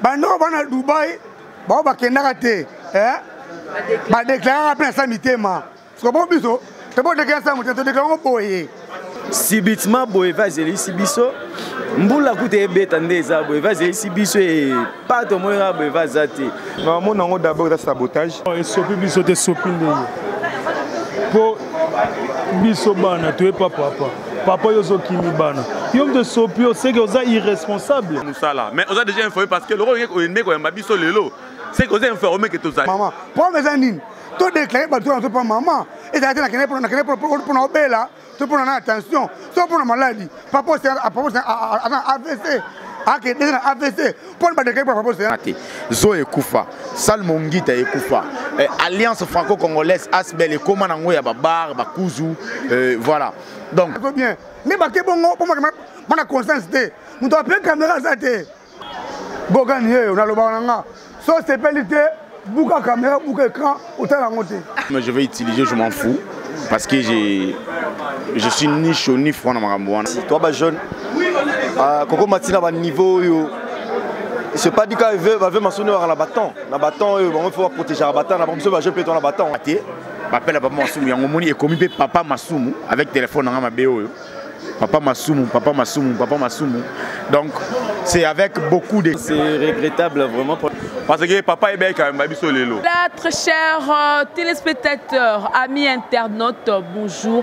Bando bana Dubaï, ba ba kendaka te, ba déclarer après ça mitema. Parce que bon biso, te bon déclarer ça mitema, te déclarer boye. Sibitima boye va zeli sibiso. Mbula kute beta ndeza boye va zeli sibiso et pas de moyen boye va zate. Non, mon nango d'abord da sabotage. Et sopi biso te sopi ndenge. Po biso bana tu es pas papa. Papa yozo kimi bana. Yom de sopi o c'est que oza irresponsable. Musala. Mais on a déjà informé parce que le rôle est né quand même biso lelo. C'est que on a informé que tout ça. Maman, pour mes amis, tout déclaré par toi pas maman. Et ça a été la pour nos bella, tout pour notre attention, tout pour nos maladies. Papa c'est AVC. AVC pour pas déclarer papa c'est Zoé Koufa, Salmongita et Koufa. Alliance franco-congolaise Asbel et comment on a Babar, Bakouzou, voilà. Donc bien. Mais baké bongo pour moi on a conscience de. Nous doit pas caméra ça te. Bogani on a le bananga. So c'est pelité, bouka caméra, bouka écran, autant la monter. Mais je vais utiliser, je m'en fous parce que je suis ni chaud ni froid dans ma ramboine. Toi bah jeune. Koko Matina va niveau yo. C'est pas dit qu'il veut m'assurer à la bâton. La bâton il faut protéger la bâton, la bombe va je peux ton la bâton. M'appelle papa Massoumou, yangomoni et commis papa Massoumou avec téléphone dans ma BO. Papa Massoumou, papa Massoumou, papa Massoumou. Donc c'est avec beaucoup de. C'est regrettable vraiment. Parce que papa est bien quand même, biso lelo. Très chers téléspectateurs, amis internautes, bonjour.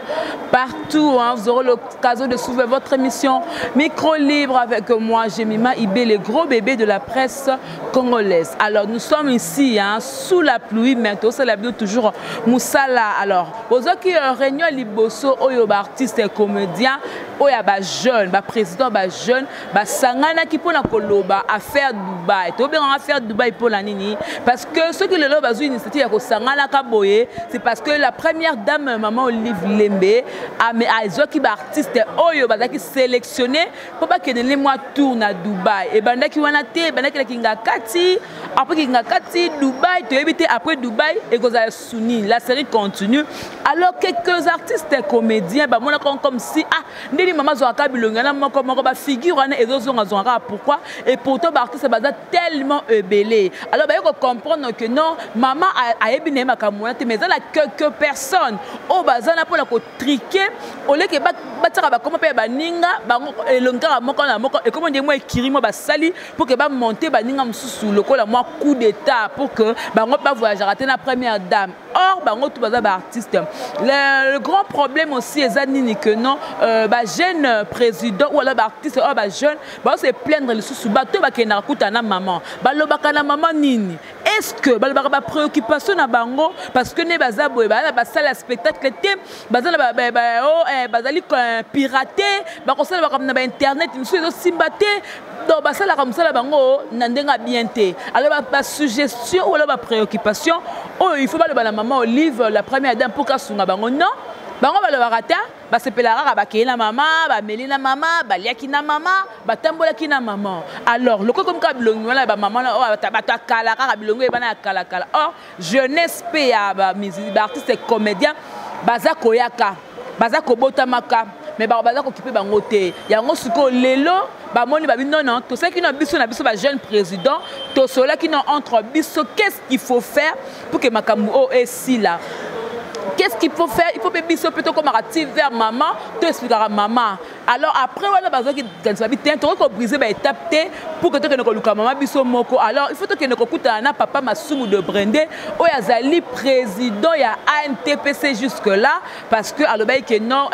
Partout, hein, vous aurez l'occasion de suivre votre émission Micro Libre avec moi, Jemima Ibé, le gros bébé de la presse congolaise. Alors, nous sommes ici, hein, sous la pluie, mais c'est la vidéo toujours Moussala. Alors, aux autres qui réunion Liboso, Oyoba artiste et comédien, Oyoba jeune, président jeune, Sangana qui pour la Koloba, affaire Dubaï. Tu bien affaire Dubaï pour la Nini. Parce que ceux qui le lobent à l'initiative à Sangana Kaboye, c'est parce que la première dame, maman Olive Lembe, a qui artiste Oyoba qui sélectionné pour pas que les mois tournent à Dubaï. Et banda qui wana te, banda qui kinga kati, après kinga kati Dubaï, tu éviter après Dubaï et que ça souni. La série continue. Alors quelques artistes et comédiens, bah moi comme si ndeli maman zoaka bilongana moko moko ba figure wana ezozonga zonga pourquoi et pourtant ba artiste baza tellement belé. Alors bah il faut comprendre que non maman a ebine makamona te mais la quelques personnes au bazana pour la ko triquer au lieu que batira ba comment ba ninga ba elongara moko na moko et comment dire moi ekiri moi ba sali pour que ba monter ba ninga mususu lokola moi coup d'état pour que ba ngo ba voyager rater la première dame. Or ba ngo tout baza ba artiste. Le grand problème aussi est nini que non jeune président ou alors artiste jeune se plaindre les sous bateau bakena kutana maman balobaka na maman nini est-ce que balobaka préoccupation na bango parce que ne baza boye ba sala spectacle te baza na bazali pirater ba kosala ba na internet musu ezo simbate donc basala comme ça la bango na ndenga bien te alors ba suggestion ou alors ba préoccupation il faut ba la maman Olive la première dame pour kasunga bango non bango balobaka ta basepelara bakeye na mama bameli na mama baliaki na mama batambolaki na mama alors loko comme ka bilongi wana ba mama bato akala kaka bilongo ebana ya kala or jeunesse pe ya baartiste et comédien baza koyaka baza kobotamaka mais baza kokipe bango te yango siko lelo bamoni babi non to ce qui na biso ba jeune président to cela qui entre biso qu'est-ce qu'il faut faire pour que makambu est si là. Qu'est-ce qu'il faut faire? Il faut bébiser plutôt comme active vers maman, tu expliqueras maman. Alors après, on a besoin de briser les étapes pour que tu aies maman biso moko. Alors il faut que tu aies papa Massoumou de Brendé, ou Yazali président, il y a ANTPC jusque-là, parce que alors que non,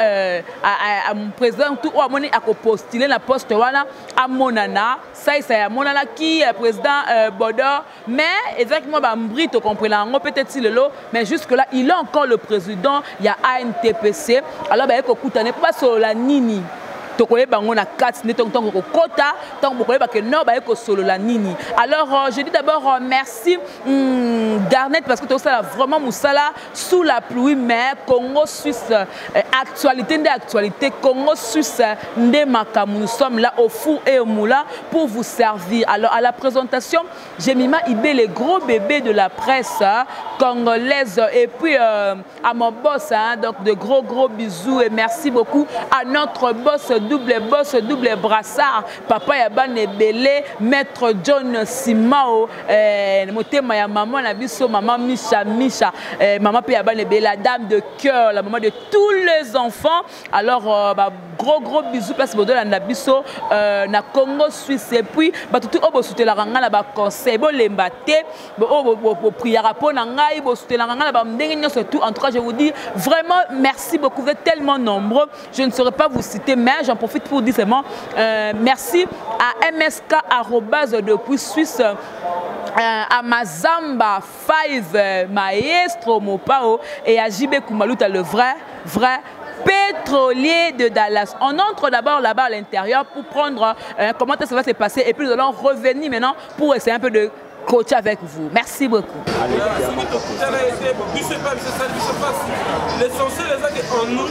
mon président, tout le monde a postulé la poste à Monana, ça y est, Monana qui est président Bodor, mais exactement, Mbrit, tu comprends, peut-être si le lot, mais jusque-là, il a encore le président, il y a ANTPC. Alors, il faut que tu pas sur la nini. Alors, je dis d'abord merci Garnet parce que tu as vraiment Moussala sous la pluie, mais Congo Suisse, actualité Congo Suisse, nous sommes là au four et au moulin pour vous servir. Alors, à la présentation, Jemima Ibé, les gros bébés de la presse congolaise, et puis à mon boss, donc de gros bisous et merci beaucoup à notre boss double boss, double brassard, papa ya bana belé, maître John Simao, motema ya maman na biso, maman Misha, maman pe ya bana belé, la dame de cœur, la maman de tous les enfants. Alors gros bisous place bodo la biso na Congo Suisse et puis tout obo soutenir la ngala ba conseil bo lembate bo prière pour na ngai bo soutenir la ngala ba ndenge surtout. En tout cas je vous dis vraiment merci beaucoup, vous êtes tellement nombreux, je ne saurais pas vous citer, mais j'en profite pour dire seulement merci à MSK depuis Suisse, à Mazamba 5 Maestro Mopao et à JB Koumalouta le vrai pétrolier de Dallas. On entre d'abord là-bas à l'intérieur pour prendre comment ça va se passer et puis nous allons revenir maintenant pour essayer un peu de coacher avec vous. Merci beaucoup. L'essentiel est en nous,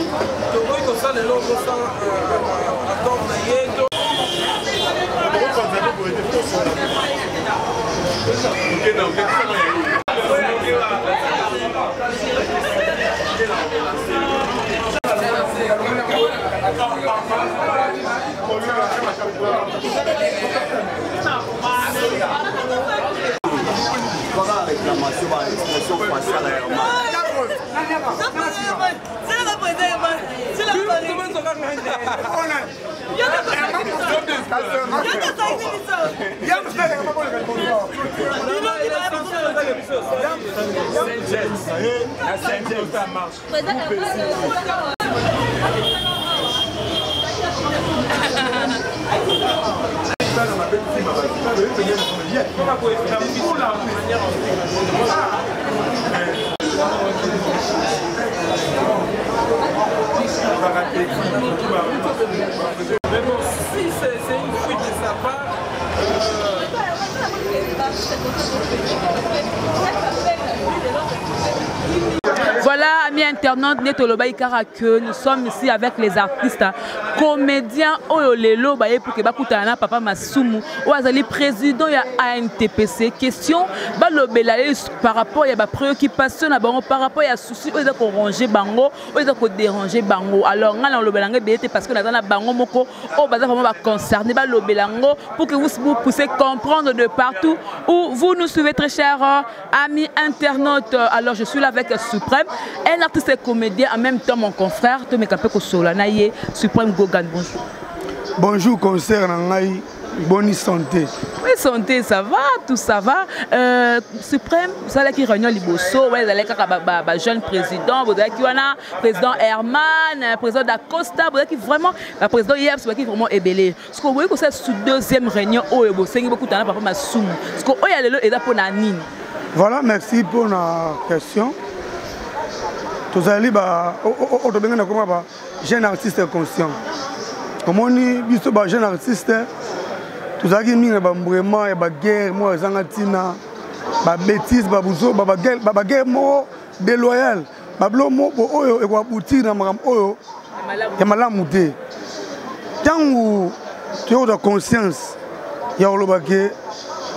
mais bon, si c'est une fuite de sa part, voilà, amis internautes, que nous sommes ici avec les artistes, comédiens, Oyolelo, pour que Bakutana, Papa Masumu, Oazali, président de ANTPC. Question, par rapport à la préoccupation, par rapport à la souci, on a ranger bango, on a déranger bango. Alors, on a le belangue parce que nous avons bango moko, on va concerner le belango pour que vous puissiez comprendre de partout où vous nous suivez, très chers amis internautes. Alors, je suis là avec Suprême, un artiste et comédien, en même temps mon confrère, Tomé Kapeko Solanaye, Suprême Gogan, bonjour. Bonjour, concert Nangaï, bonne santé. Oui, santé, ça va, tout ça va. Suprême, vous savez qui réunion Liboso, vous avez un jeune président, vous avez président Herman, président d'Acosta, vous avez vraiment, le président hier, vous avez vraiment ébélé. Ce que vous voyez que c'est sous deuxième réunion, où vous avez beaucoup de temps, papa Massoum. Ce que vous avez là, pour Nanine. Voilà, merci pour la question. Tous les jeune artiste conscient. Comme on dit, jeune artiste, tous les mis vraiment guerre, moi zangatina, bêtise, guerre déloyale, bablomo oyo et quoi boutir na maram oyo et malamouté. Tant tu as conscience, il y a le baguette,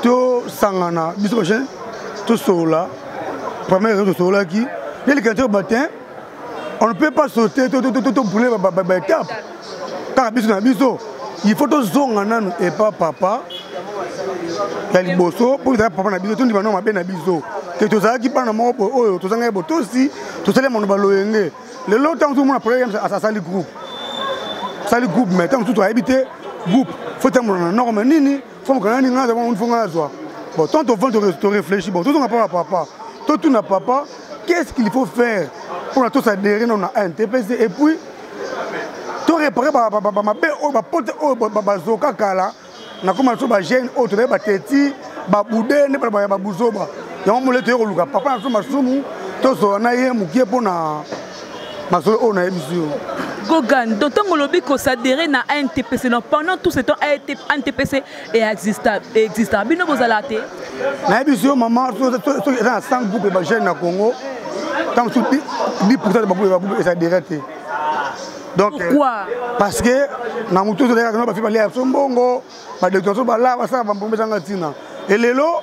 tu sangana, biso jeune, tu sola, première de sola qui. Dès le 4 matin, on ne peut pas sauter, tout brûler la étape. Car il faut que zone et pas papa. Il y a les bossos, pour que papa n'a biso, tout le monde n'a pas biso. Que tu as qui parle de moi, tu as un aussi, tu sais, mon baloyenge. Le long temps, tout le monde a pris à sa groupe. Ça le groupe, mais tant que tu as habité, groupe, il faut que tu aies un norme, il faut que tu aies un joie. Bon, tant que tu réfléchis, bon, tout le monde n'a pas papa. Tout n'a pas papa. Qu'est-ce qu'il faut faire pour tous adhérer à un TPC et puis tout réparer ma paix au pote au bazoka kala na comme ça gêne autre ba teti ba boudé ne ba babuzoba ya mo le te ko luka papa na so masumu to so na ye mukie pona maso on a émission Gogan, d'autant que l'objet qu'on s'adhérer à un TPC, pendant tout ce temps, un TPC est existable. Bino vous allez na émission maman, il y a 100 groupes de jeunes au Congo. Tant que 10% de babou est adhéré. Donc, pourquoi? Parce que na mutu de la ba fi ba sombongo, ba de to ba la ba sa ba mbombe zanga tina. Et lelo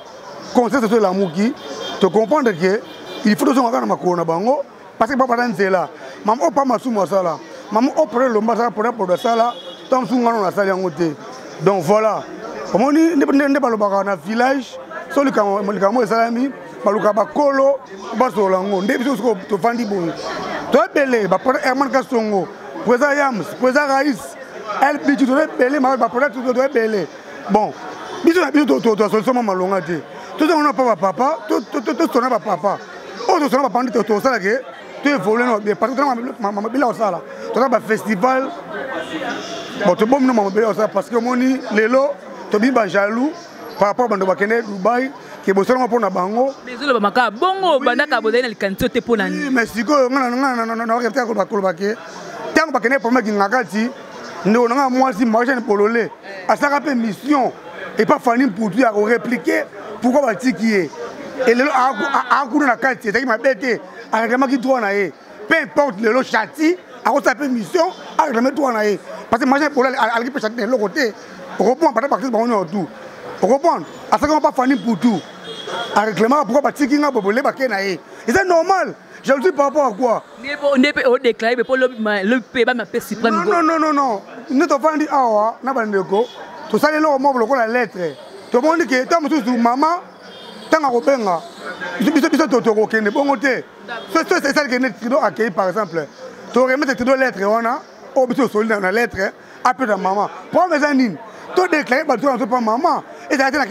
conseil de la muki, te comprendre que il faut que on va na makona bango parce que papa dans là. Maman pas masumu sala. Maman opère le mbasa pour ça là. tant que nous a salé en côté. Donc voilà. Comme on dit, ne pas le barrage dans le village. Sur le camo, salami, baluka bakolo, basolango. Ndé biso to fandi boy. To belé, ba pour Herman Kasongo, président Yams, président Raïs, elle bitu to belé, ma ba pour to belé. Bon, biso to solution malonga te. Tout ça on a pas papa, tout son pas papa. Oh to son pas pandi to ça là que tu évolues non bien parce que ma bila au ça là. To ba festival. Bon to bom no ma bila au ça parce que moni lelo to biba jaloux par rapport à Dubaï, qui est besoin de bango. Mais le bamaka bongo bandaka bodena likanto te pona ni. Mais si ko non rester ko bakolobaké. Tant que problème qui ngakati, nous on a moi si marché pololé. À ça rappelle mission et pas fani pour dire à répliquer pourquoi va tikier. Et le a coup na kati, c'est qui m'a bêté. À réclamer qui doit na e. Peu importe le châti, à cause de mission, à réclamer doit na e. Parce que marché pololé à qui peut châti de l'autre côté. On reprend pas parce que bon on tout. Vous comprenez? À ce qu'on va pas fanir pour tout. À réclamer pourquoi pas tikinga bobolé ba kenae. Et c'est normal. Je le dis par rapport à quoi? Ne peut déclarer pour le pays ba ma paix suprême. Non. Nous te fandi awa na bandeko. To sale lo mo bloko la lettre. To mondi ke ta musu maman tanga ko benga. Biso to kende bongo te. C'est ça que net trido accueilli par exemple. To remettre trido lettre wana o biso soli na lettre après ta maman. Pour mes amis, to déclarer ba to pas maman. Et ça a été la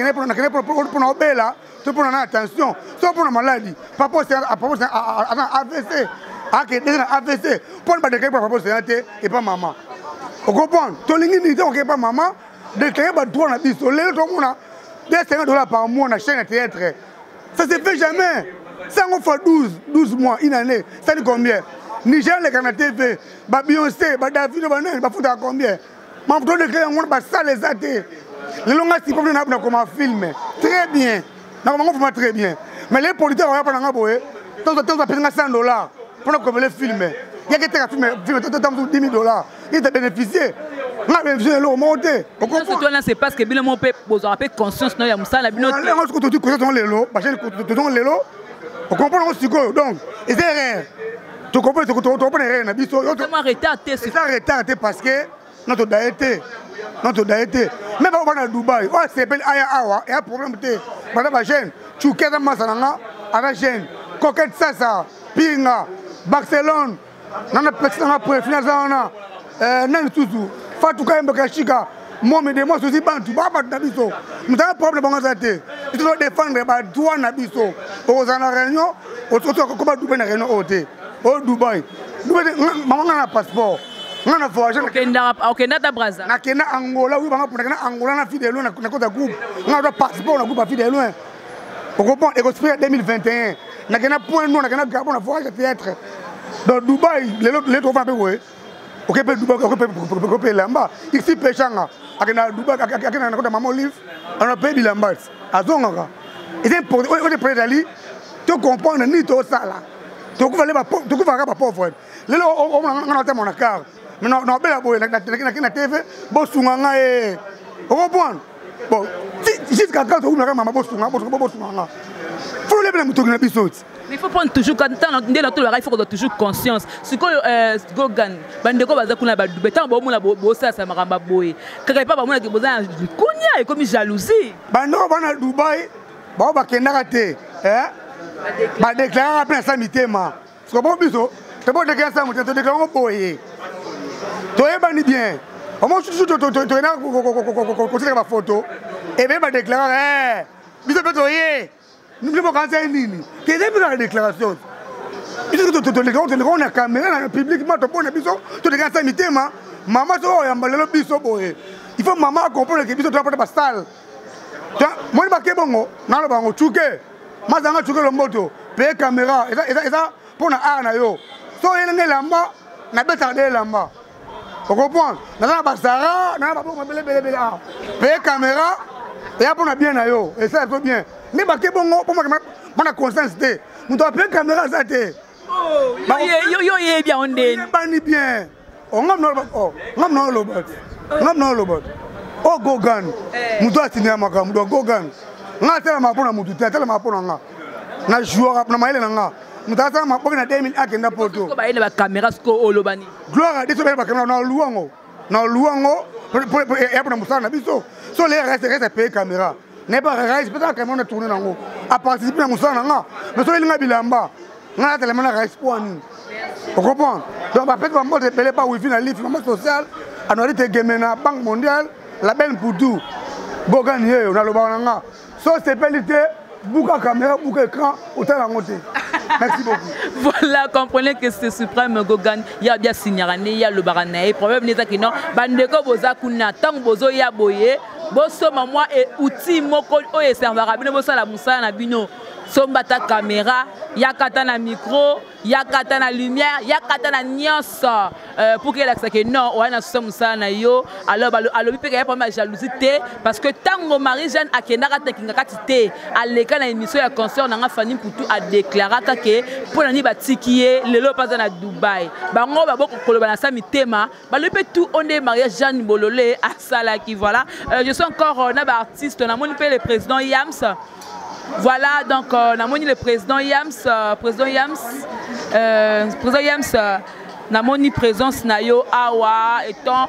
pour obéla, tout pour attention, sauf pour la maladie. Papa c'est AVC, AVC, pour ne pas déclarer pour papa c'est et pas maman. Vous comprenez? Tout le monde dit que pas maman, déclarer pour toi on a dit tout le monde a $50 par mois dans la chaîne de théâtre. Ça se fait jamais. Ça on fait 12 mois, une année. Ça dit combien? Niger les Canada TV, Beyoncé, David, fout à combien? Mais on doit déclarer on va ça les athées. Les longs si comme on a comme un film très bien normalement très bien mais les politiques on va pas dans boé tant ça payer $100 pour comme les films il y a que tu film $10,000 il t'a bénéficié on a bénéficié le monter c'est parce que bien mon peut besoin peu conscience non il y a ça la bino on se tout conscience les lots parce que tout les lots on comprend aussi donc et c'est rare tu comprends rien na biso comment retardé c'est ça retardé parce que notre daïté même on va à Dubaï on s'appelle aya awa et un problème te bana ba jeune tu keda masananga ala jeune coquette ça pinga Barcelone nana petite pour finance nan tutu Fatou Kayembe Kashika moi mais de moi aussi bantu ba na biso nous avons problème bango ça te il doit défendre ba droit na biso aux en réunion au comment Dubaï na réunion au Dubaï maman a un passeport. On a voyagé. Ok, nada Brazza. Na kena Angola, oui, on a Angola na fidèle loin na côté groupe. On a passeport na groupe fidèle loin. On comprend et construire 2021. Na kena point non, na kena Gabon na voyage théâtre. Dans Dubaï, les trois peu ouais. OK, peut Dubaï, OK peut lamba. Ici pechanga. Akena Dubaï, akena na côté maman livre. On a payé bilamba. Azonga. Et c'est pour on est prêt d'aller. Tu comprends ni tout ça là. Tu vas pas pauvre. Les on a mon accord. Mais non, bela boy, na TV, bosunga e. On comprend? Bon, jusqu'à quand on a maman bosunga. Faut les blâmer tout na bisot. Mais il faut prendre toujours quand il faut toujours conscience. Ce que Gogan, bandeko baza kuna ba dubetan ba mona bosa sa maramba boy. Kaka pas ba mona ke boza kunya et comme jalousie. Bandeko bana Dubaï, ba kenda te, ba déclarer après ça mitema. Ce que bon biso, c'est bon déclarer ça mitema, déclarer boy. Tu es bani bien. Au moins, tu es ma photo. Et bien, ma déclaration. Bisous, nous ne pouvons pas faire nini. Quelle est la déclaration? Bisous, tu as caméra publiquement. Tu déclares ça, maman, tu as bisou. Il faut maman comprendre que bisou, tu as pas de salle. Moi, je ne sais pas si tu as le moto. Payer caméra. Et ça, pour na yo. So, il y a lamba, na betade lamba. Vous comprenez? Dans la basara, dans la belé. Payer caméra, et après on a bien ayo. Et ça, c'est bien. Mais baké bongo, pour moi, on a conscience. Nous devons payer caméra, ça t'est. Oh, yo, bien, on est. Bien. On a le bot. Oh, Gogan. Nous devons signer à ma cam, Gogan. On a tellement pour la moutou, tellement pour la nga. On a joué à la maïle nga. Nous avons ma pour la 2000 à Kenda Poto. La caméra, ce qu'on a gloire à Dieu, on a louango. na luango ya pour musala na biso so les reste payer caméra n'est pas reste peut-être caméra na tourner nango a participer na musala nga mais so elinga bilamba nga tellement na respond on comprend donc ba peut-être moi de payer pas wifi na lift na social anori te gemena banque mondiale la belle poudou bogan yo na loba nga so c'est pelité bouka caméra bouka écran autant la monter. Merci beaucoup. Voilà, comprenez que c'est suprême Gogan. Il y a bien signané, il y a le baranaï. Problème n'est pas que non. Bandeko boza kuna tang bozo ya boye. Boso maman et outil moko oye servara. Bino bosa la moussa na bino. Sombata caméra, yakata na micro, yakata na lumière, yakata na nyos pour que l'accès que non, on a ça na yo. Alors alors il peut y avoir pas jalousie parce que tango mari jeune a kenaka tekinga katité à l'école na émission ya concert na famille pour tout a déclaré que pour nani batikié lelo pas na Dubaï. Bango ba boko koloba na sa mitema, ba le peut tout on est mariage Jeanne Bololé à Sala qui voilà. Je suis encore na artiste na moni le président Yams. Voilà, donc on a moni le président Yams, na moni présence nayo awa étant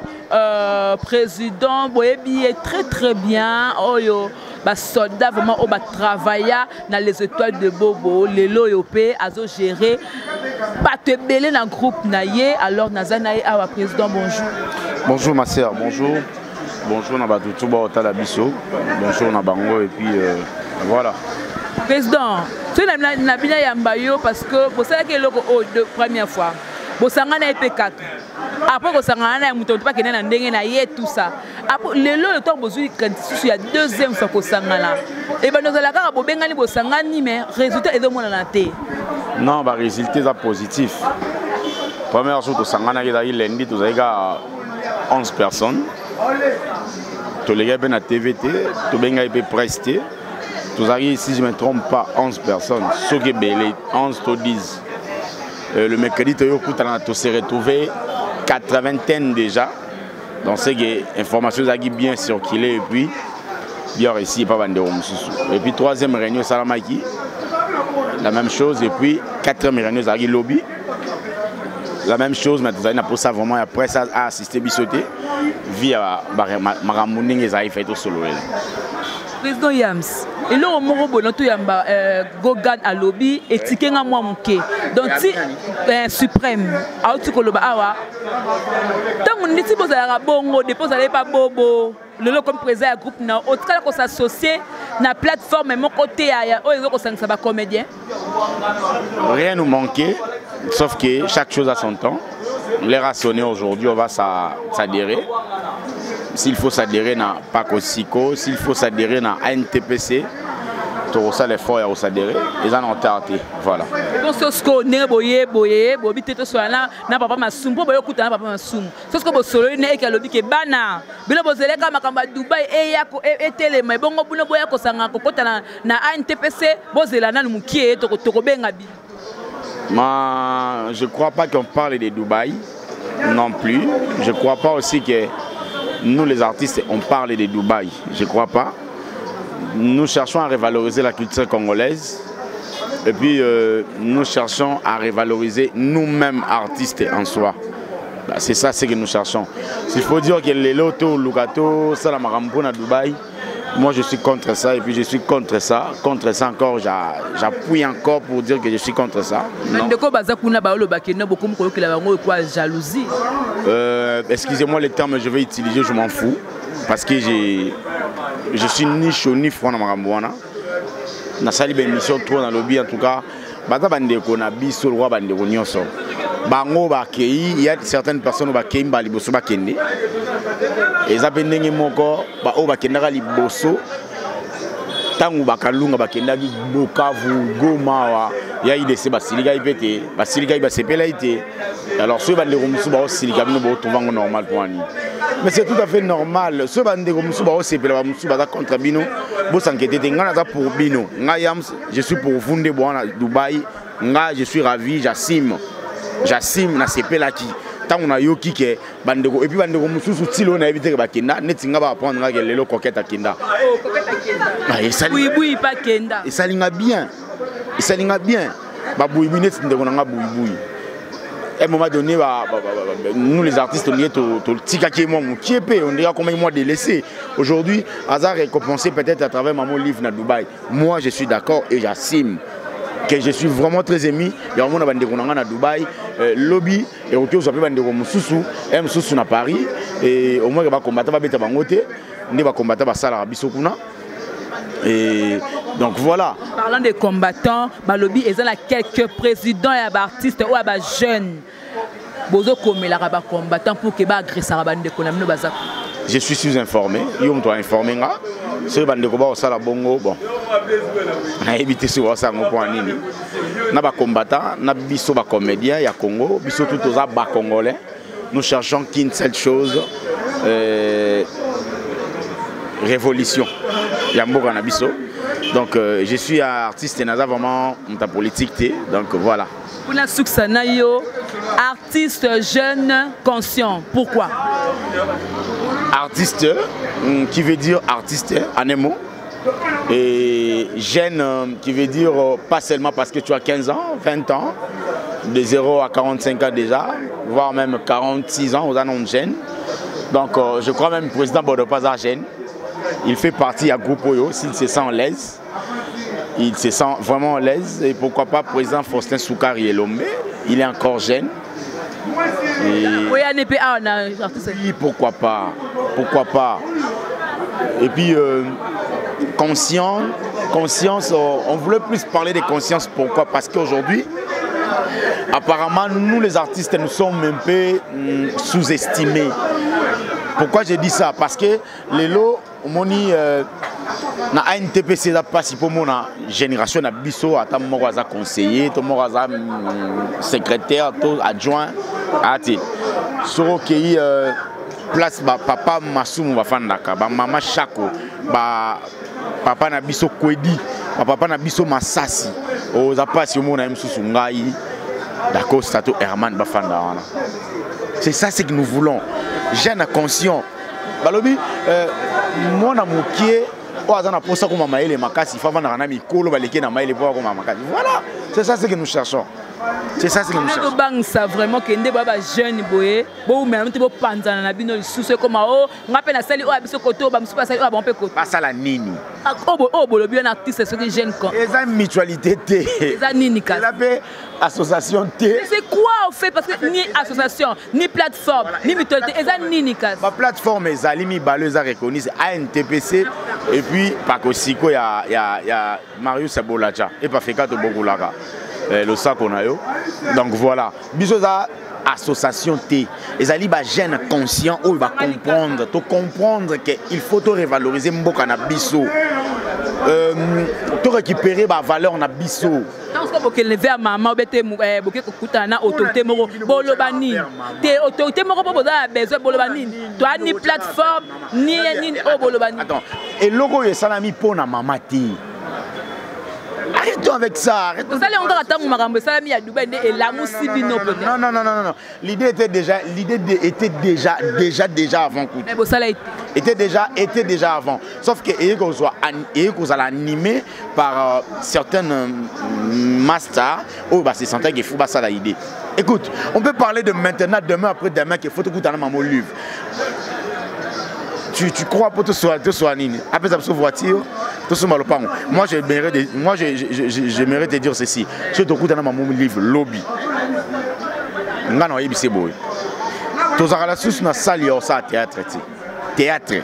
président boyebi est très bien oyo ba soldat vraiment au ba travailler dans les étoiles de Bobo lelo yopé azo gérer pas te belé dans groupe naye alors nazanaye awa président bonjour ma sœur bonjour na batutu ba otala biso bonjour na bango et puis voilà. Président, tu n'as pas yambayo parce que vous savez que c'est la première fois. Vous savez que c'est P4. Après, vous savez que vous savez que tout ça. Après, le temps vous avez il y a deuxième fois que vous savez là. Et bien, nous allons faire vous savez mais résultat est de mon année. Non, le résultat est positif. Première chose, vous avez lundi, vous avez 11 personnes. Tous les gars sont à TVT, tous les gars sont prestés. Tous arrivent, si je ne me trompe pas, 11 personnes. Ceux qui sont 11 ou 10. Le mercredi, tu s'est retrouvé 80 déjà. Donc, c'est que l'information a bien circulé et puis, bien réussi, pas vendre. Et puis, troisième réunion, Salamaki. La même chose. Et puis, quatrième réunion, Zagui Lobby. La même chose, mais tu as pour ça vraiment après ça à assister Bissoté via Maramouning et Zaïf et tout solo. Président Yams, et là on m'a dit que yamba Gogan à lobby et tikenga moi mouké. Donc si suprême, à autre koloba awa. Tant on dit si vous avez bongo, dépose allez pas bobo. Le comme président à groupe na autre cas qu'on s'associe na plateforme mon côté aya oh ils ont ça va comédien. Rien nous manquait, sauf que chaque chose a son temps. Les rationnés aujourd'hui, on va s'adhérer. S'il faut s'adhérer à Paco Sico, s'il faut s'adhérer à NTPC, tout ça les fois à s'adhérer, ils en ont tenté. Voilà. Donc ce qu'on est boyé, bobi tete soit là, na papa masum, bobo écoute na papa masum. Ce que vous solo ne que lobi que bana. Bilo bozele kama kamba Dubaï et yako et télé mais bongo buno boya ko sanga ko kota na NTPC bozela na mukie to benga bi. Je ne crois pas qu'on parle de Dubaï non plus. Je ne crois pas aussi que nous les artistes on parle de Dubaï. Je ne crois pas. Nous cherchons à revaloriser la culture congolaise. Et puis nous cherchons à revaloriser nous-mêmes artistes en soi. C'est ça ce que nous cherchons. S'il faut dire que les lotos, Lugato, Salamarampo à Dubaï, moi je suis contre ça et puis je suis contre ça. Contre ça encore, j'appuie encore pour dire que je suis contre ça. Excusez-moi le terme que je vais utiliser, je m'en fous. Parce que je suis ni chaud ni froid dans ma rambouana. Dans sa émission trop dans le lobby en tout cas. Il y a certaines personnes qui ont été bosso bakende. Et ça peut n'engue moko ba o bakenda li bosso. Tangu bakalunga bakenda ki Bukavu, Goma ya idese basilika ipete, basilika ibasepela ite. Alors ceux bande romusu ba osilika bino bo trouvango normal pour ani. Mais c'est tout à fait normal. Ceux bande romusu ba osepela ba musu ba contre bino, bo s'inquiéter ngana za pour bino. Ngayams, je suis pour fonder boana Dubaï. Nga je suis ravi, j'assume na sepela ki tant on a yoki ke bandeko et puis bandeko mususu tilo na éviter ba kenda netinga ba prendre nga lelo coquette kenda. Oh coquette kenda. Oui pas kenda. Et ça linga bien. Ba boui net ndeko nga boui. à un moment donné, nous les artistes, on dirait on dirait combien moi délaissé. Aujourd'hui, Hazard est récompensé peut-être à travers Maman Livre à Dubaï. Moi, je suis d'accord et j'assume que je suis vraiment très ému. Il y a un monde à Dubaï, lobby, et au Kyoto, il y a Moussoussou, Moussoussou à Paris, et au moins il va combattre, il va combattre à Salah Bissokuna. Et donc voilà. Parlant des combattants, lobby, il y a quelques présidents et artistes ou jeunes. Bozo comme la rabat combattant pour que agresseur bande de bazar. Je suis sous-informé, yo m'to informé nga. Ce bande ko ba sala bongo bon. Na éviter sur ça mon point nini. Na ba combattant, na biso ba comédien ya Congo, biso tout aux ba congolais. Nous cherchons qu'une seule chose révolution. Yamboka na biso. Donc je suis artiste et naza vraiment ta politique té. Donc voilà. Pour la succès artiste jeune conscient. Pourquoi? Artiste qui veut dire artiste en un mot. Et jeune qui veut dire pas seulement parce que tu as 15 ans, 20 ans, de 0 à 45 ans déjà, voire même 46 ans aux annonces jeunes. Donc je crois même que le président Bodopaza jeune. Il fait partie à groupe Oyo s'il se sent à l'aise. Il se sent vraiment à l'aise et pourquoi pas président Faustin Soukari Elombe, il est encore jeune. Et oui, pourquoi pas, Et puis conscience, on voulait plus parler de conscience. Pourquoi? Parce qu'aujourd'hui, apparemment, nous les artistes, nous sommes un peu sous-estimés. Pourquoi je dis ça? Parce que les lots, moni na ANTPC da passe pour mon génération na biso ata moko aza conseiller to moko aza secrétaire to adjoint ati soro kei place ba papa Masumu bafandaka ba mama Chako ba papa na biso Kwedi ba papa na biso Masasi o za passe yo mona msusu ngai d'accord stato Herman bafanda wana. C'est ça ce que nous voulons. Jeune conscient. Balobi mon amokier voilà, c'est ça ce que nous cherchons. C'est ça ce que nous cherchons. Ça vraiment que des baba jeunes boye, bon mais même panza na bino sous comme oh, on appelle la salle oh abiso koto ba musu passer oh pe koto. Pas ça la nini. Oh bolo bien artiste ce que jeune quand. Les mutualité T. Les nini ka. La association T. C'est quoi en fait parce que ni association, ni plateforme, ni mutualité, les nini ka. Ma plateforme est Zalimi Baleuse reconnu c'est ANTPC et puis Pakosiko il y a Marius Sabolacha et pas Fekato Bogulaka. Le sac qu'on a eu. Donc voilà. Bisoza association T. Les alibas jeunes conscients où il va comprendre qu'il faut te revaloriser Mboka na biso. Te récupérer ma valeur na biso. Parce que lever à maman bete boké kokutana autorité moko bolobani. Té autorité moko po boza besoin bolobani. Toi ni plateforme ni bolobani. Attends. Et logo ye salami pour na maman T. Arrêtons avec ça. Vous allez encore attendre Marambo Salami à Dubaï et la Moussibino peut-être. Non. L'idée était déjà avant coup. Mais ça était déjà avant. Sauf que qu'on soit animé par certains masters où c'est sentait qu'il faut pas ça l'idée. Écoute, on peut parler de maintenant, demain, après-demain qu'il faut te goûter dans mon livre. Tu crois pour te soigner après ça voiture moi j'aimerais te dire ceci je te écoute dans mon livre lobby ngana yebise boy tozala sous na salle yo ça théâtre théâtre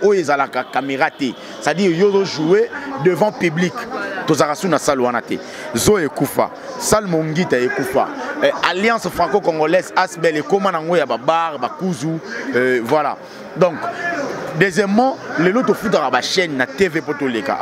où ils ont la caméra c'est-à-dire yo jouer devant public tozala sous na salle wana te zo ekufa salle mongita ekufa alliance franco-congolaise asbel et comment nango ya babar bakuzu voilà donc deuxièmement les lots foot dans la chaîne na TV pour tous les cas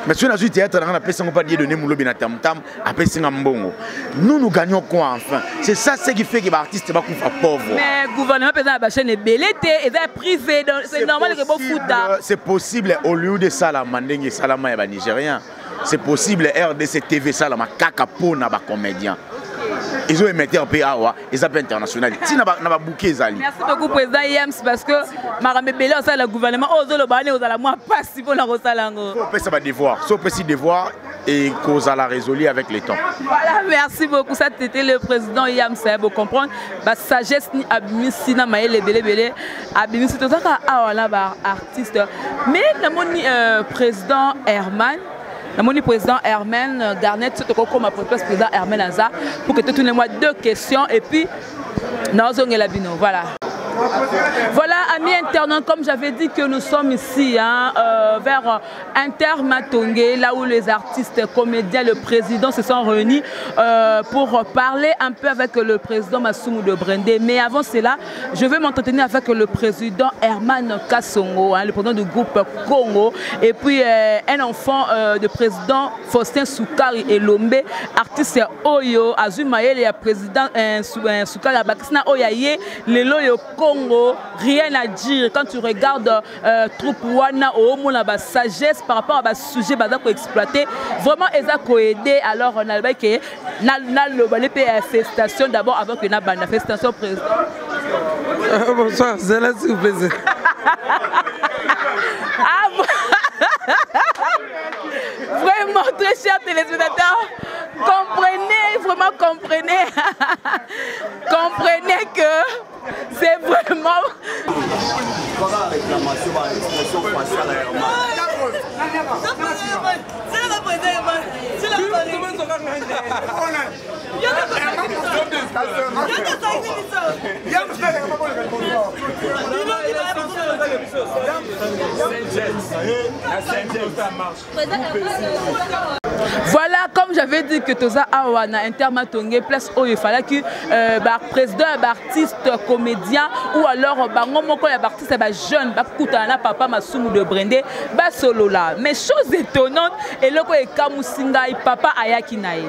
mais si on a joué théâtre on a pas de donner mon lobby na tam tam après mbongo nous gagnons quoi enfin c'est ça ce qui fait que les artistes va kufa pauvre mais gouvernement président la chaîne est bellété et privé c'est normal que bon foot c'est possible au lieu de ça la mandenge salama ya nigérien c'est possible RDC TV ça la makaka pona ba comédien ils ont émetté un peu awa ils appellent international si na ba bouquet zali. Merci beaucoup président Yams parce que marambe belé ça le gouvernement ozo le bané ozo la moi pas si pour la rosalango faut faire ça devoir so petit devoir et cause à la résolu avec les temps. Voilà, merci beaucoup. Ça, c'était le président Yam Saeb. Vous comprenez? La sagesse ni abimisi na maël belé abimisi tout ça là bas artiste. Mais le président Herman. Le président Herman Garnet, c'est comme ma président Herman Aza pour que tu aies moi 2 questions et puis voilà. Voilà, amis internautes, comme j'avais dit que nous sommes ici vers Intermatongé, là où les artistes, comédiens, le président se sont réunis pour parler un peu avec le président Massoumou de Brendé. Mais avant cela, je vais m'entretenir avec le président Herman Kassongo, le président du groupe Congo, et puis un enfant de président Faustin Soukari et Lombe, artiste Oyo, Azumaël et président Soukari Abakisna Oyaye, les Loyo Congo, rien à dire quand tu regardes troupe wana au monde la sagesse par rapport à ce sujet bazako exploité vraiment eza ko aider alors on a que na le félicitations d'abord avant que na bande félicitations président. Bonsoir, c'est là s'il vous plaît. Vraiment très chers téléspectateurs, comprenez, vraiment comprenez, comprenez que c'est vraiment... Voilà, comme j'avais dit que Toza Awana Intermatongé place où il fallait que président, artiste, comédien ou alors bango artiste jeune, papa Massoumou de Brendé, solo là. Mais chose étonnante, et le Kamusinga papa Ayaki Nae.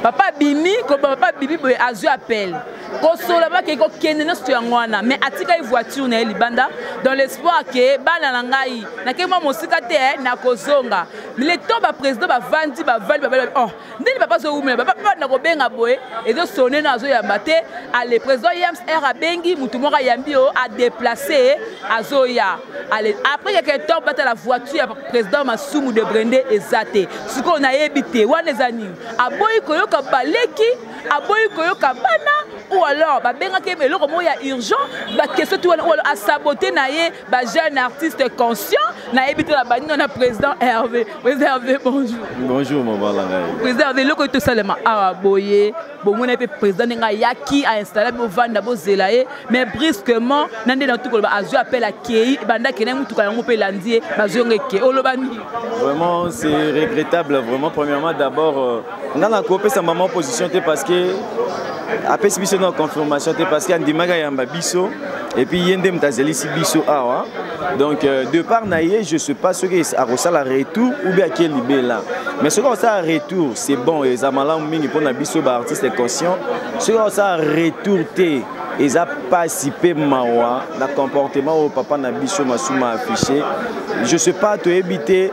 Papa Bimi, papa Bibi Azu appelle. Kosolama keko kenena stuangwana mais atika voiture na libanda dans l'espoir que bana nangai na kema mosika te na kozonga le temps ba président ba vandi ba vali ba oh ndeni papa zo umela papa na ko benga boye et de sonner na zo ya maté à le président Yams R abengi mutu moka yambio a déplacer azoya allez après quelques temps battre la voiture ya président Massoumou de Brendé ezate siko na yebité wana ezani aboyi koyoka baleki aboyi koyoka bana ou alors benga ke eloko mo ya urgent ba question tout ou alors à saboter na ye ba jeune artiste conscient na yebité la bani na président Hervé. Président Hervé, bonjour. Bonjour mon balanga. Président Hervé loko to seulement aboye bon mon épée président nga yaki a installé bo vanda bo zelaye mais brusquement nande na tout ko ba azu appel à kei banda kena mutu ka yango pe landie ba zonge ke olobani. Vraiment c'est regrettable vraiment premièrement d'abord on a coupé sa maman position parce que après ce biso na confirmation parce qu'il y a ndimaga yamba biso et puis yende mtazeli si biso awa donc de part naie je sais pas ce que a ressala retour ou bien quel libella mais ce qu'on ça retour c'est bon et ça mala mingi pour na biso ba artiste conscient ce qu'on ça retour té ils a participé mawa na comportement au papa na biso Massouma affiché je sais pas to éviter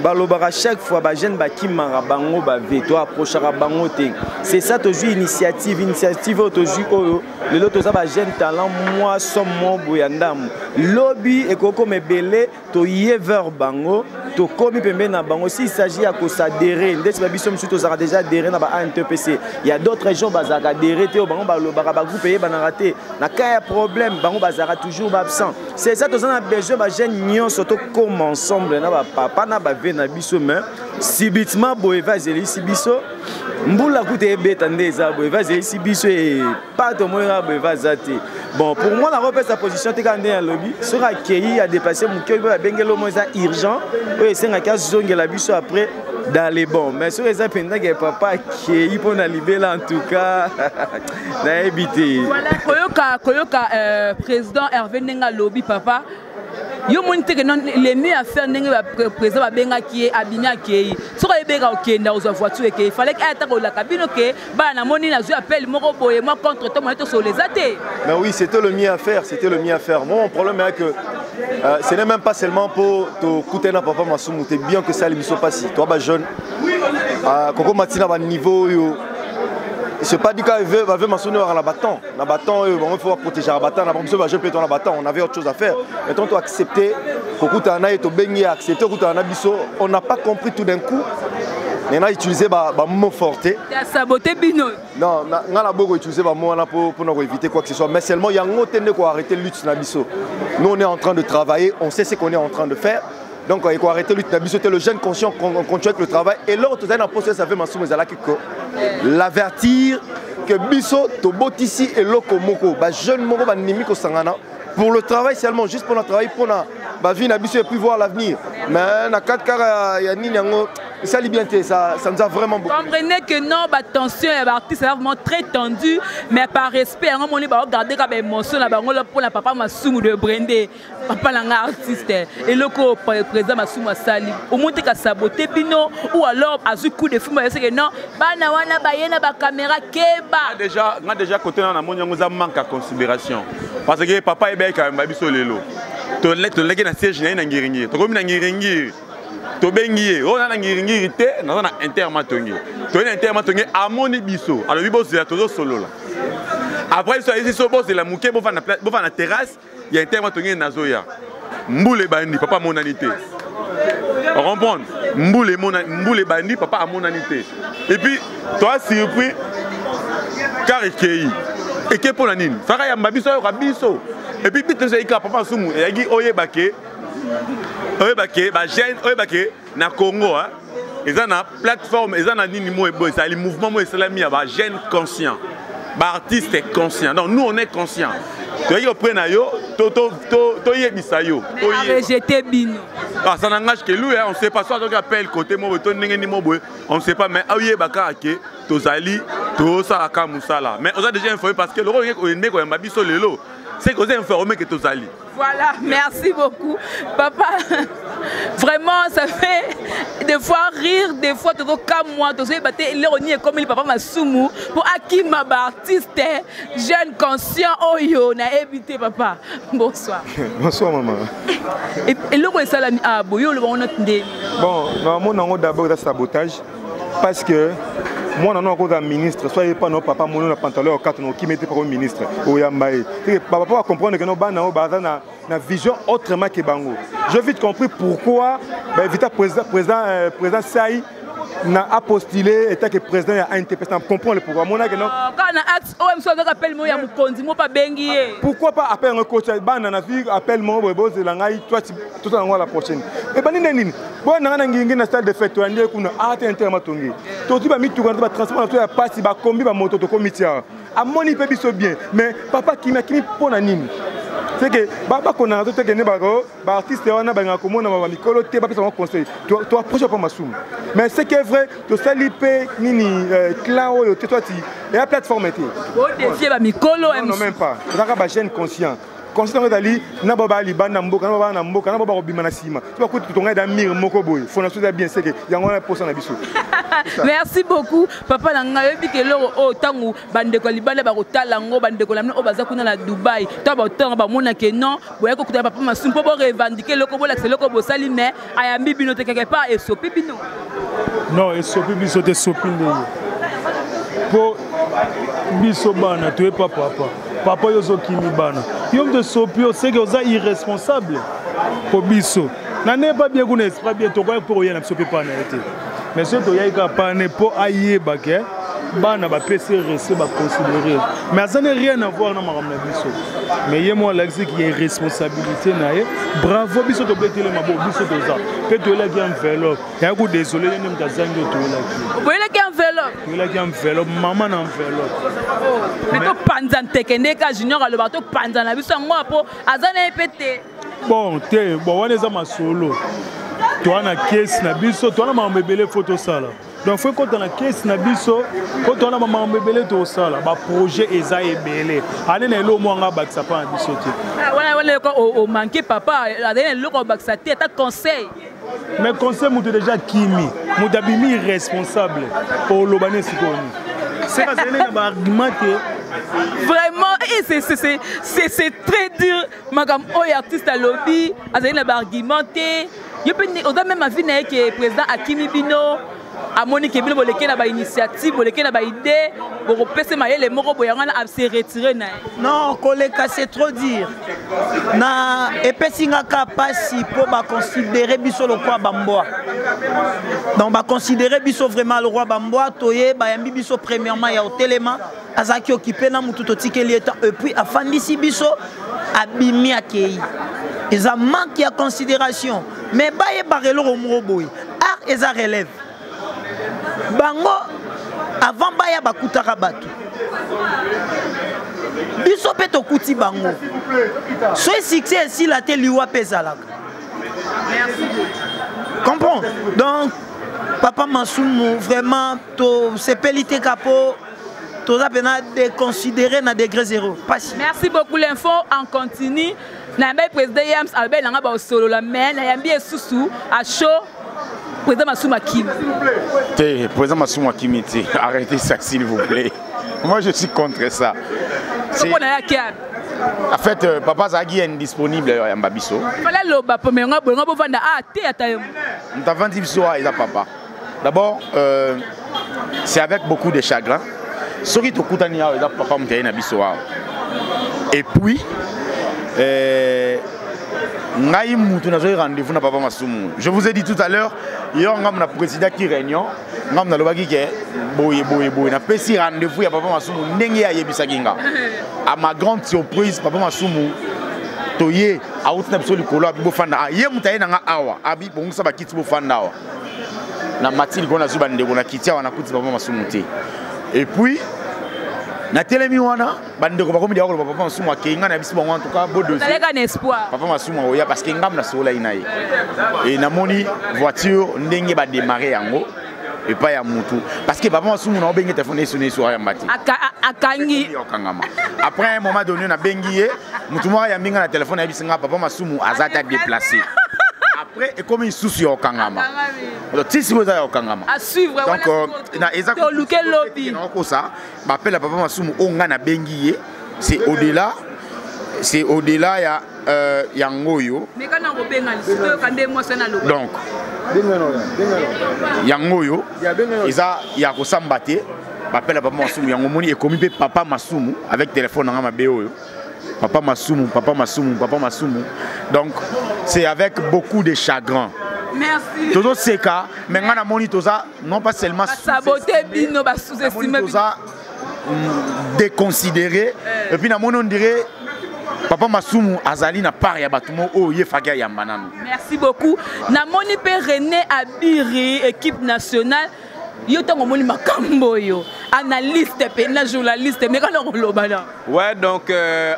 balobara chaque fois ba jeune ba kimara bango ba veto approchera bango té c'est ça toujours initiative aujourd'hui oyo le loto za ba jeune talent moi somme mon boyandam lobby et koko mebele to yever bango to komi pembe na bango si il s'agit à ko s'adhérer ndesi ba biso msuto za déjà adhérer na ba ANTPC il y a d'autres gens ba za adhérer té bango balobara ba groupe ba na raté na kaya problème bango ba za toujours ba absent c'est ça to za na besoin ba jeune nion surtout comme ensemble na ba papa na ba na biso mais subitement boeva zeli sibiso mbula kute beta ndeza boeva zeli sibiso et pas de moyen boeva zati bon pour moi la repère sa position te kande en lobby sur accueilli a dépassé mon cœur ba bengelo mo za urgent et senga ka zonge la biso après dans les bons mais sur les appels que papa qui pour na libérer en tout cas na éviter voilà koyoka président Hervé Nenga lobby papa yo monite que non les mieux à faire nenga président benga qui est abina qui so ko ebeka okenda aux voitures que il fallait qu'ata ko la cabine que ba na moni na zo appel moko boye moi contre toi moi sur les athées mais oui c'était le mieux à faire moi mon problème est que ce n'est même pas seulement pour te coûter na papa Massoumou t'es bien que ça les biso pas si toi ba jeune koko matina ba niveau yo c'est pas dit qu'il veut mentionner la bâton. La bâton, il faut protéger la bâton. On avait autre chose à faire. Maintenant, tu as accepté. On n'a pas compris tout d'un coup. On a utilisé des mots forts. Tu as saboté Bino. Non, on a beaucoup utilisé des mots pour éviter quoi que ce soit. Mais seulement, il y a un autre qui a arrêté la lutte. Nous, on est en train de travailler, on sait ce qu'on est en train de faire. Donc, il faut arrêter la lutte. C'était le jeune conscient qu'on continue avec le travail. Et là, tout à poste, ça fait l'avertir que Bisso, Tobot ici et Loko Moko, jeune Moko, Nimiko Sangana, pour le travail seulement, juste pour le travail, pour la vie, et puis voir l'avenir. Mais dans 4 cas, il y a ni ça bien ça nous a vraiment beaucoup. Comprenez que non, attention, l'artiste est vraiment très tendu, mais par respect, on va regarder comme émotion pour la papa Massoumou de Brendé, papa l'artiste, et le président Massoumou Sali. Au moins tu as saboté Bino ou alors à ce coup de film, c'est que non, bana wana bayena ba caméra keba. Déjà côté on a manque à considération parce que papa est bien quand même biso lelo. To leki na siège na ngiringi. To komi na ngiringi. To bengi on a na ngiringi te na intermatongi. To na intermatongi amoni biso. Alors bibo c'est toujours solo là. Après ça ici so boss de la mouké bo fa na terrasse, il y a intermatongi na zoya. Mboule bandi papa monanité. On comprend. Mboule bandi papa a monanité. Et puis toi surpris car ekei. Et que pour la nine, Farah ya mabiso yo rabiso. Et puis pite ça ika papa sumu et gi oyebake ba jeune oyebake na Congo hein. Ils ont une plateforme, ils ont un mouvement islamique, ba jeune conscient, ba artiste conscient. Donc nous on est conscient. Tu yo prena yo to yebisa yo. Rejeter Bino. Ah ça n'engage que lui on sait pas soit donc appelle côté mo to ndenge mo boy, on sait pas mais oyebaka ke tozali to ça aka musala. Mais on a déjà informé parce que le roi est né ko mabiso lelo. C'est qu'on est informé que tous allés. Voilà, merci beaucoup. Papa, vraiment, ça fait des fois rire, des fois, tu comme moi, tu sais, l'ironie est comme le papa Massoumou, pour Hakim Maba, artiste, jeune, conscient, oh yo, on a évité, papa. Bonsoir. Bonsoir, maman. Et le roi est salami à Boyo, le roi on a tendé. Bon, normalement, d'abord, c'est sabotage, parce que moi, je suis un ministre, soyez pas non papa, mon nom pantalon, qui mettait par un ministre. Papa va comprendre que nous avons une vision autrement que Bango. J'ai vite compris pourquoi le président Saï a postulé et que le président a interprété. Comprendre pourquoi. Pourquoi pas appeler un coach? Appelle moi, tout la prochaine. Et ben, bon, on a un stade de fête, on a un intermatongi. Tout le monde a transport, on a passé, combi, moto, comité. À mon niveau, c'est bien. Mais papa qui m'a mis pour l'anime. C'est que papa qu'on a tout gagné, artiste, on a un commun, on a un micro, tu as un conseil. Tu approches pas ma somme. Mais c'est que vrai, tu sais l'IP, nini, cloud, tu toi, et la plateforme était. Non, même pas. Tu as un jeune conscient. Constant d'ali, n'a pas li bana mboka, n'a pas na mboka, n'a pas obima na sima. Tu vas écouter ton gars d'amir moko boy. Faut nous bien c'est que y a un poste na biso. Merci beaucoup papa nanga yebi ke loro o tangu bande ko libanda ba kotala ngo bande ko lamna o baza kuna na Dubai. To ba tonga ba mona ke non, boye ko kuta papa masum po revendiquer loko bola c'est loko bosali mais ayambi bino te quelque part et sopi bino. Non, et sopi biso te sopi ndenge. Po biso bana tu es pas papa. Papa yozo kimi bana. Yom de sopio c'est que vous êtes irresponsable pour biso. Na n'est pas bien qu'on espère bien to pour rien sopi pas na été. Mais ce to yaika pas ne pour aïe baké bana ba PC rester ba considérer. Mais ça n'a rien à voir na maramna biso. Mais yé moi l'axe qui est responsabilité na ye. Bravo biso to betele mabo biso to za. Que to la qui enveloppe. Ya ko désolé ne mtazango to la qui. Boye la qui enveloppe. Boye la qui enveloppe maman na enveloppe. Mais to panzan tekende ka junior le bato panzan na biso ngo apo azana epete. Bon, on est à solo. Toi, on a caisse na biso, toi, on a mambébélé photo sala. Donc, il faut qu'on ait la caisse na biso, quand on a mambébélé to sala, ba projet eza ebélé. Allez, les lots, moi, on a baksa pas na biso. Voilà, on manque papa, allez, les lots, on baksa té, t'as conseil. Mais conseil, moi, déjà kimi, moi, d'abimi responsable pour l'obané sikoni. C'est pas un argument vraiment, c'est très dur. Madame Oye artiste à lobby, a argumenté. On a même vu que le président Hakimi Bino, amoni ke bino boleke na ba initiative boleke na ba idée boko pese mayele moko boyangana a se retirer na non koleka c'est trop dire na epesinga ka pasi po ba considérer biso le roi bamboa donc ba considérer biso vraiment le roi bamboa toye ba yambi biso premièrement ya hotelema azaki occupé na mutu to tikeli eta et puis afandisi biso abimi akei eza manque ya considération mais baye barelo romoro boy art eza relève bango avant baya bakutaka bato biso pe tokuti bango so succès si la te liwa pezalaka comprends donc papa Masumu vraiment to sepelite kapo toza pena de considérer na degré zéro. Merci beaucoup l'info en continu. Nambe président Yams Albert nanga ba solo la mais na yambi esusu a chaud président Masumu Akimi. Président Masumu Akimi, arrêtez ça s'il vous plaît. Moi je suis contre ça. En fait, papa Zagi est indisponible à Mbabiso. Fallait le bas pour me nga bo vanda a te atayem. Nous avons dit biso à papa. D'abord c'est avec beaucoup de chagrin. Soki to kutani a papa mutaye na biso. Et puis ngai mutu na zo rendez-vous na papa Masumu. Je vous ai dit tout à l'heure, hier ngam na président qui réunion, ngam na lobaki ke boye na pesi rendez-vous ya papa Masumu ndenge ya yebisa kinga. À ma grande surprise, papa Masumu toye a outina biso likolo abibo fanda. Ye mutaye na nga awa, abi bongisa ba kiti bo fanda awa. Na matili kona zuba ndeko na kiti awa na kuti papa Masumu te. Et puis na telemi wana bandeko bakomi dia ko papa Masumu akenga na biso bango en tout cas beau dossier. Taleka na espoir. Papa Masumu oya parce que ngam na sola inaye. Et na moni voiture ndenge ba démarrer yango et pas ya mutu parce que papa Masumu na obenge téléphone sonné sur ya mbati. Akangi okangama. Après un moment donné na bengiye mutu mo ya minga na téléphone ya bisinga papa Masumu azata déplacé. Après et comme il souci okangama. Donc si vous avez okangama. À suivre donc na exactement lobby. Donc ça m'appelle papa Masumu onga na bengiye c'est au-delà ya yangoyo. Mais quand on rebenga le kande mo sana lo. Donc yangoyo eza ya kosamba te m'appelle papa Masumu yango moni et comme papa Masumu avec téléphone na ma beoyo. Papa Masumu. Donc, c'est avec beaucoup de chagrin. Merci. Toujours ces cas, mais on a moni toza non pas seulement saboter bino ba sous-estimer toza déconsidéré et puis na moni on dirait papa Masumu azali na part ya batumo o ye faga ya mbanano. Merci beaucoup. Na moni pe René Abiri équipe nationale yo tango moni makambo yo analyste pe na journaliste mais quand on lobana. Ouais donc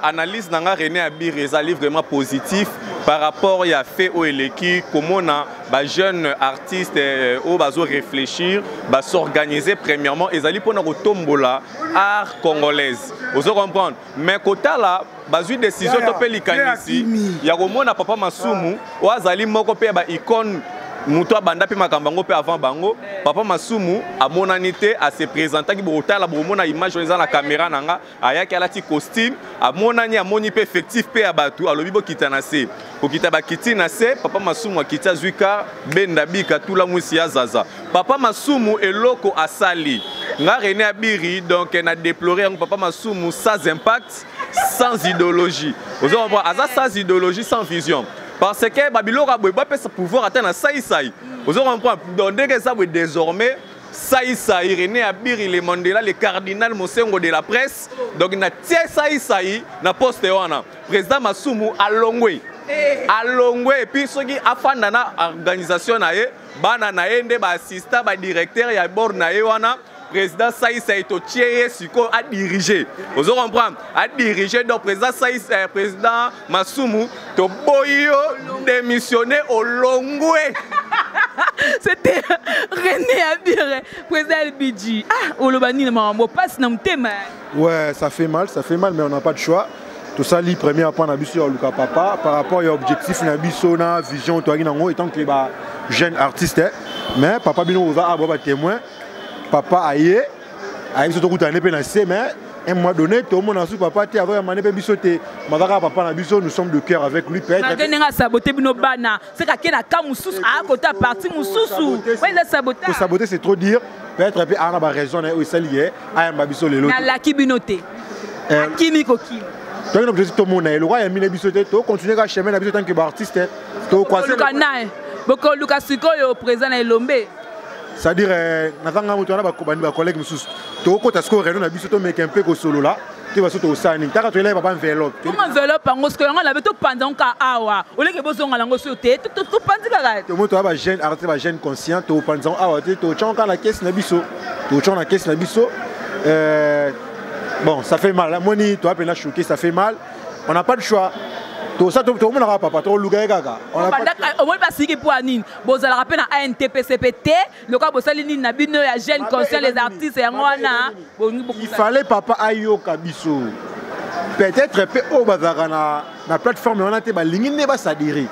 analyse nanga René Abiri ezali vraiment positif par rapport à fait au eleki comment na ba jeune artiste au bazo réfléchir ba s'organiser premièrement ezali pona ko tombola art congolaise. Vous comprendre mais kota là bazui décision to pe likanisi ya komona papa Masumu o azali moko pe ba icône muto banda pe makambango pe avant bango papa Masumu a monanité à se présenter ki bota la bomona image dans la caméra nanga ayaki alati costume a monani a moni pe effectif pe abatu alobi bo kitana se ko kitaba kitina se papa Masumu akita zuika benda bika tula musi ya zaza papa Masumu eloko asali nga René Abiri donc na déplorer papa Masumu sans impact sans idéologie vous avez sans idéologie sans vision. Parce que Babylone a besoin pouvoir atteindre Saïsaï. Vous comprenez donc dès que ça désormais Saïsaï René Abiri le Mandela le cardinal Mosengo de la presse donc na tie Saïsaï na poste wana président Masumu alongwe et puis ceux qui afanda na organisation na ye bana na ende ba assistant ba directeur ya bord na ye wana président Saïsaï to tié siko a diriger. Vous comprenez a diriger donc président Saïsaï président Masumu to boyo démissionner au Longwe. C'était René Abiri président LBG. Ah olobani na mambo passe na mtema. Ouais, ça fait mal mais on n'a pas de choix. Tout ça li premier point na biso Luka papa par rapport à objectif na biso na vision to ngango étant que ba jeune artiste mais papa bino oza abo ba témoin papa aye surtout kutane pe na se mais un mois donné, tout le monde a su papa, tu avais un mané bisoté. Madara papa na biso, nous sommes de cœur avec lui. C'est saboter, c'est trop dire. Peut-être un peu à la raison, où ça lié à un babiso les lots. La kibinoté. Kimi koki. Donc l'objectif tout le monde, le roi a mis les bisotés, tu continues à chemin la bisoté tant que artiste. Tu croises. Boko Lucas Sikoyo présent na Lombe. C'est-à-dire, natanga mutu na ba collègue mususu. To ko tasko reno na biso to mec un peu ko solo là. Tu vas sauter au sani. Taka to lève pas enveloppe. Comment enveloppe en ngosko nga la beto pendant ka awa. Ole ke bozonga la ngoso te. To pandi kaka. To moto ba jeune artiste ba jeune conscient to pendant awa to chonka la caisse na biso. To chonka la caisse na biso. Bon, ça fait mal. La moni to appelle la choqué, ça fait mal. On n'a pas de choix. Tout ça, tout le monde n'a pas trop loué gaga. On n'a pas signé pour Anine. Bon, ça rappelle à ANTPCPT, le cas Bossalini Nabino, il y a jeune conscient les artistes et Angoana. Il fallait papa Ayo Kabiso. Peut-être au bazar na plateforme on a été baligné ne va s'adhérer.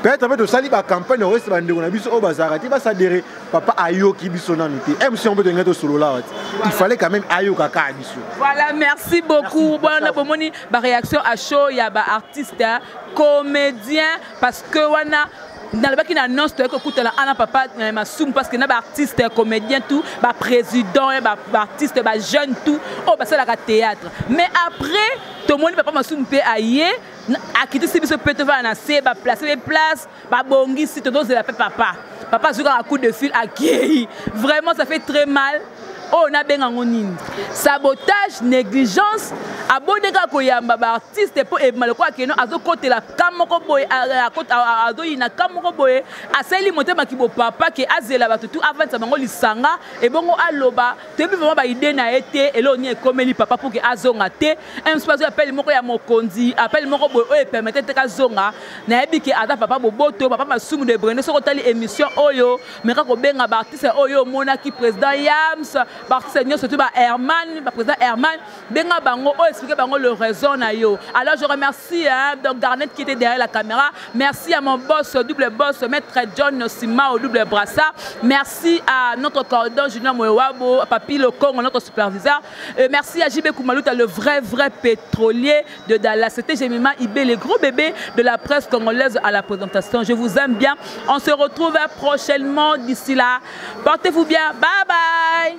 Peut-être avec ça la campagne reste bandé on a biso au bazar tu vas s'adhérer papa Ayo Kibiso na nuté. Même si on peut tenir au solo là. Il fallait quand même Ayo Kaka Abiso. Voilà, merci beaucoup. Bon, on a pour moni ba réaction à chaud, il y a ba artiste, comédien parce que on a dans le bac qui annonce que écoute là ana papa masum parce que na ba artiste comédien tout ba président ba artiste ba jeune tout oh ba ça la théâtre mais après tout le monde papa masum pe aye a quitté ce peut va na se ba placer les places ba bongi si tout la papa sur un coup de fil à qui vraiment ça fait très mal. Oh, on a bien un sabotage, négligence, abonné ko yamba ba artiste pour et malko akeno azo côté la kamoko boy à côté azo ina kamoko boy aseli monter makibo papa ke azela ba tout avant ça bango lisanga et bongo aloba te bi vraiment ba idée na été et là on y komeli papa pour que azonga te un espace appelle moko ya mokonzi appelle moko boy o permettre te ka zonga na yebi ke ada papa boboto papa masumu de brene so kotali émission oyo mais ka ko benga ba artiste oyo monaki président Yams Seigneur surtout Herman, président Herman, benga bango o expliquer bango le raison na yo. Alors je remercie donc Garnet qui était derrière la caméra. Merci à mon boss double boss maître John Sima au double brassard. Merci à notre coordonnateur Junior Moewabo, Papi Le Congo notre superviseur. Merci à JB Koumalouta le vrai pétrolier de Dallas. C'était Jemima Ibé les gros bébés de la presse congolaise à la présentation. Je vous aime bien. On se retrouve prochainement d'ici là. Portez-vous bien. Bye bye.